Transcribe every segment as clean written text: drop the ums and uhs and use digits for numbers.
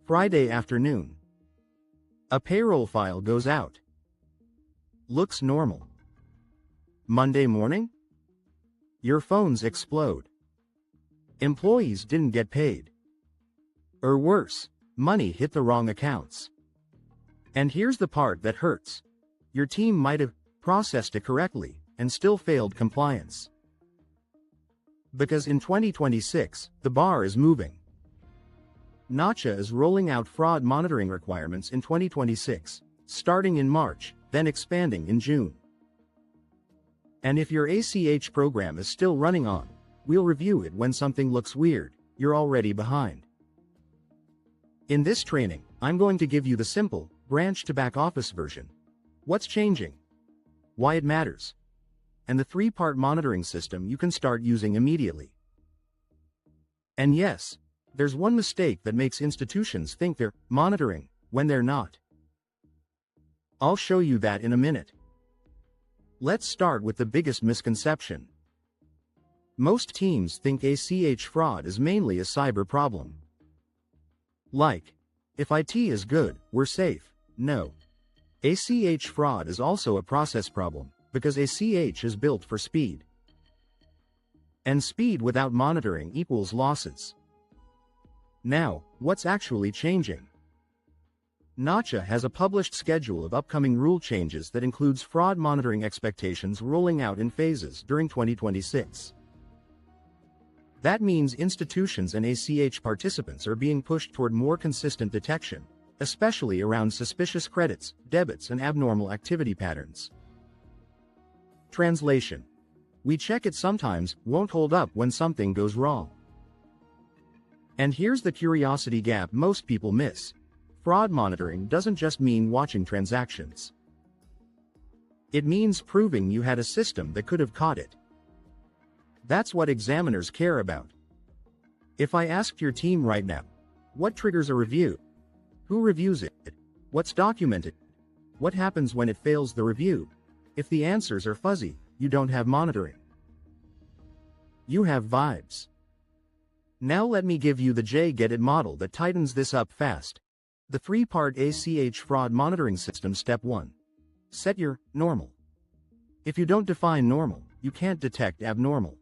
Friday afternoon. A payroll file goes out. Looks normal. Monday morning? Your phones explode. Employees didn't get paid. Or worse, money hit the wrong accounts. And here's the part that hurts. Your team might have processed it correctly and still failed compliance. Because in 2026, the bar is moving. Nacha is rolling out fraud monitoring requirements in 2026, starting in March, then expanding in June. And if your ACH program is still running on, we'll review it when something looks weird. You're already behind. In this training, I'm going to give you the simple, branch to back office version. What's changing? Why it matters? And the 3-part monitoring system you can start using immediately. And yes, there's one mistake that makes institutions think they're monitoring when they're not. I'll show you that in a minute. Let's start with the biggest misconception. Most teams think ACH fraud is mainly a cyber problem. Like, if IT is good, we're safe. No. ACH fraud is also a process problem, because ACH is built for speed. And speed without monitoring equals losses. Now, what's actually changing? Nacha has a published schedule of upcoming rule changes that includes fraud monitoring expectations rolling out in phases during 2026. That means institutions and ACH participants are being pushed toward more consistent detection, especially around suspicious credits, debits, and abnormal activity patterns. Translation. We check it sometimes, won't hold up when something goes wrong. And here's the curiosity gap most people miss. Fraud monitoring doesn't just mean watching transactions. It means proving you had a system that could have caught it. That's what examiners care about. If I asked your team right now, what triggers a review? Who reviews it? What's documented? What happens when it fails the review? If the answers are fuzzy, you don't have monitoring. You have vibes. Now let me give you the Get-It model that tightens this up fast. The 3-part ACH fraud monitoring system. Step 1. Set your normal. If you don't define normal, you can't detect abnormal.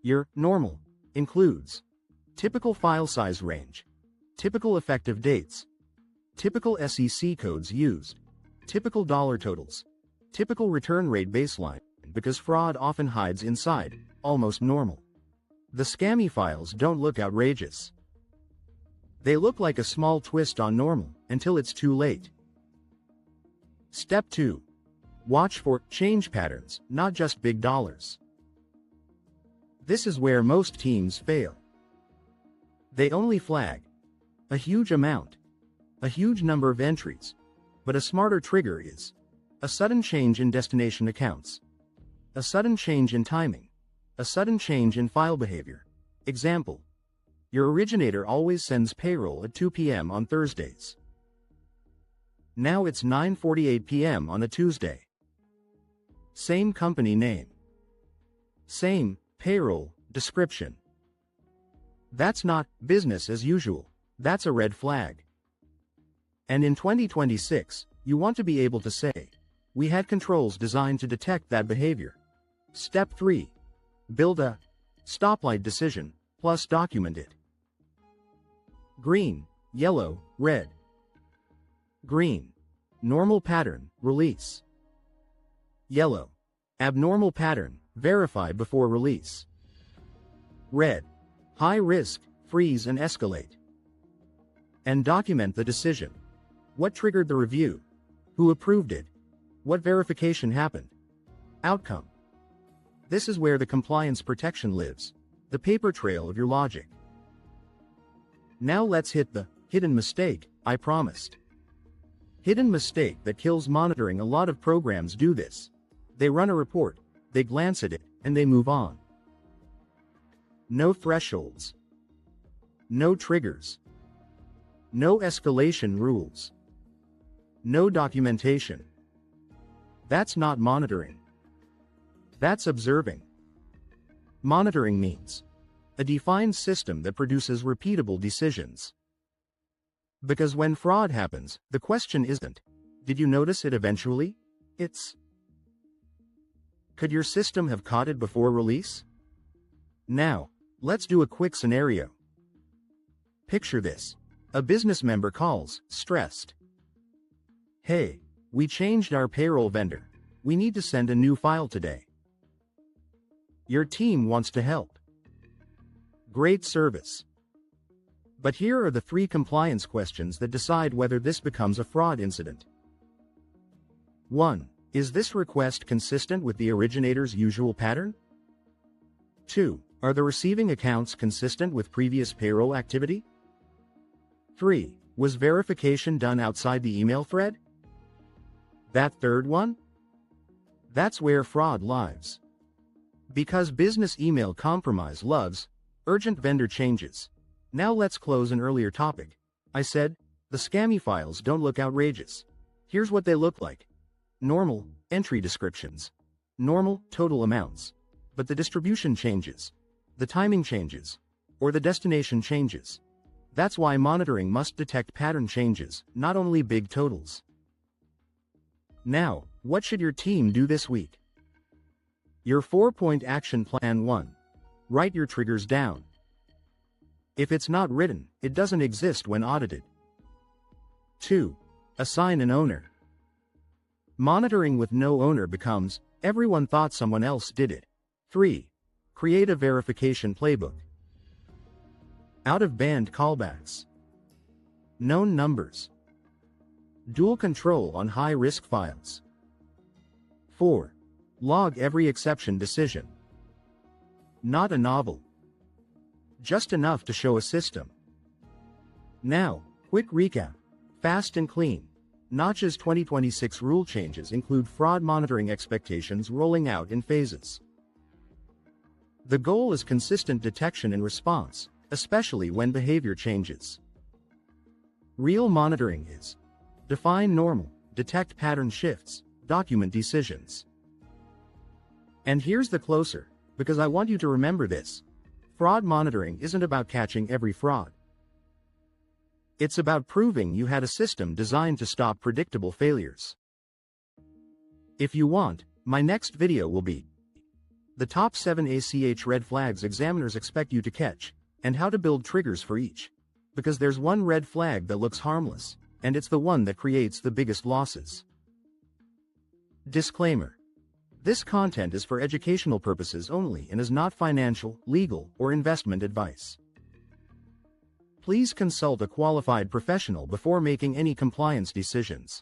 Your normal includes typical file size range, typical effective dates, typical SEC codes used, typical dollar totals, typical return rate baseline, because fraud often hides inside almost normal. The scammy files don't look outrageous. They look like a small twist on normal until it's too late. Step 2. Watch for change patterns, not just big dollars. This is where most teams fail. They only flag a huge amount, a huge number of entries, but a smarter trigger is a sudden change in destination accounts, a sudden change in timing, a sudden change in file behavior. Example: your originator always sends payroll at 2 p.m. on Thursdays. Now it's 9:48 p.m. on a Tuesday. Same company name. Same payroll description. That's not business as usual. That's a red flag. And in 2026, you want to be able to say, we had controls designed to detect that behavior. Step 3. Build a stoplight decision, plus document it. Green, yellow, red. Green. Normal pattern, release. Yellow. Abnormal pattern, verify before release. Red. High risk, freeze and escalate. And document the decision. What triggered the review? Who approved it? What verification happened? Outcome. This is where the compliance protection lives, the paper trail of your logic. Now let's hit the hidden mistake I promised. Hidden mistake that kills monitoring. A lot of programs do this. They run a report, they glance at it, and they move on. No thresholds. No triggers. No escalation rules. No documentation. That's not monitoring. That's observing. Monitoring means a defined system that produces repeatable decisions. Because when fraud happens, the question isn't, did you notice it eventually? It's, could your system have caught it before release? Now, let's do a quick scenario. Picture this. A business member calls, stressed. Hey, we changed our payroll vendor. We need to send a new file today. Your team wants to help. Great service. But here are the 3 compliance questions that decide whether this becomes a fraud incident. 1. Is this request consistent with the originator's usual pattern? 2. Are the receiving accounts consistent with previous payroll activity? 3. Was verification done outside the email thread? That third one? That's where fraud lies. Because business email compromise loves urgent vendor changes. Now let's close an earlier topic. I said, the scammy files don't look outrageous. Here's what they look like. Normal, entry descriptions. Normal, total amounts. But the distribution changes. The timing changes. Or the destination changes. That's why monitoring must detect pattern changes, not only big totals. Now, what should your team do this week? Your 4-point action plan. 1. Write your triggers down. If it's not written, it doesn't exist when audited. 2. Assign an owner. Monitoring with no owner becomes, everyone thought someone else did it. 3. Create a verification playbook. Out-of-band callbacks. Known numbers. Dual control on high-risk files. 4. Log every exception decision. Not a novel. Just enough to show a system. Now, quick recap. Fast and clean. Nacha's 2026 rule changes include fraud monitoring expectations rolling out in phases. The goal is consistent detection and response, especially when behavior changes. Real monitoring is: define normal, detect pattern shifts, document decisions. And here's the closer, because I want you to remember this. Fraud monitoring isn't about catching every fraud. It's about proving you had a system designed to stop predictable failures. If you want, my next video will be the top 7 ACH red flags examiners expect you to catch, and how to build triggers for each. Because there's one red flag that looks harmless, and it's the one that creates the biggest losses. Disclaimer. This content is for educational purposes only and is not financial, legal, or investment advice. Please consult a qualified professional before making any compliance decisions.